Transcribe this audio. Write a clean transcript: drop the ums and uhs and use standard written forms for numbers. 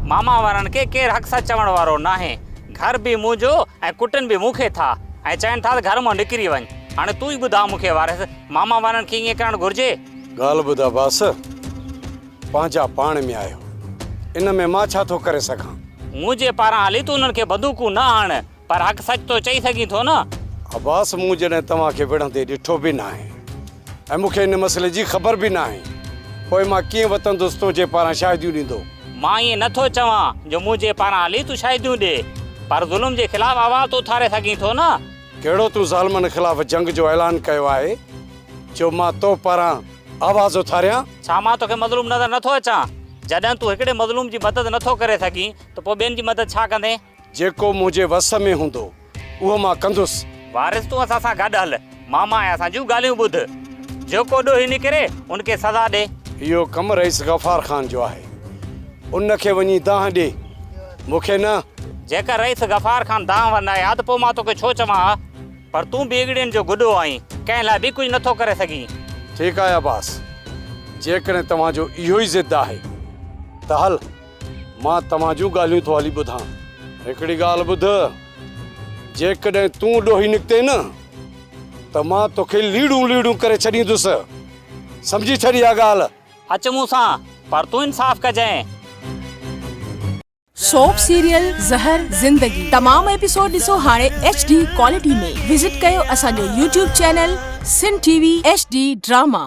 मामा वारनि खे केरु हक़ सच चवण वारो नाहे। घर बि मुंहिंजो ऐं कुटनि बि मूंखे था ऐं चवनि था त घर मां निकिरी वञ। हाणे तूं ई ॿुधा मूंखे वारिस, मामा वारनि खे ईअं करणु घुरिजे? ॻाल्हि ॿुधा बास, पंहिंजा पाण में आहियो, इन में मां छा थो करे सघां? मुंहिंजे पारां हली तूं उन्हनि खे बंदूकूं न आण, पर हक़ सच तो चई सघीं थो न। अब्बास, मूं जॾहिं तव्हांखे विढ़ंदे ॾिठो बि न आहे ऐं मूंखे इन मसइले जी ख़बर बि न आहे, पोइ मां कीअं वतनदुसि तुंहिंजे पारां शाहिदियूं ॾींदो? मां ईअं नथो चवां जो मुंहिंजे पारां हली तूं शाहिदियूं ॾे, पर ज़ुल्म जे ख़िलाफ़ आवाज़ तूं उथारे सघीं थो न। कहिड़ो तूं ज़ालिमनि ख़िलाफ़ जंग जो ऐलान कयो आहे जो मां तो पारां आवाज़ उथारियां? छा मां तोखे मज़लूम नज़र नथो अचां? जॾहिं तूं हिकिड़े मज़लूम जी मदद नथो करे सघीं त पोइ ॿियनि जी मदद छा कंदे? जेको मुंहिंजे वस में हूंदो उहो मां कंदुसि। वारिस, तूं असां सां गॾु हल, मामा ऐं असां जूं ॻाल्हियूं ॿुध। जेको ॾोही निकिरे उनखे सज़ा ॾे। इहो कमु रईस गफ़ार ख़ान जो आहे, उनखे वञी दाह ॾे, मूंखे न। जेकर रईस गफ़ार ख़ान दाह वञाए हा त पोइ मां तोखे छो चवां हा? पर तूं बिगड़ियुनि जो गुॾो आहीं, कंहिं लाइ बि कुझु नथो करे सघीं। ठीकु आहे अब्बास, जेकॾहिं तव्हांजो इहो ई ज़िद आहे त हल, मां तव्हां जूं ॻाल्हियूं थो हली ॿुधां। हिकिड़ी ॻाल्हि ॿुध, जेकॾहिं तूं ॾोही निकिते न त मां तोखे लीड़ूं करे छॾींदुसि, सम्झी छॾी आहे ॻाल्हि? अच मूं सां, पर तूं इंसाफ़ कजांइ। सोप सीरियल ज़हर ज़िंदगी तमाम एपिसोड ॾिसो हाणे HD क्वालिटी में। विजिट कयो असांजो YouTube चैनल सिन TV HD ड्रामा।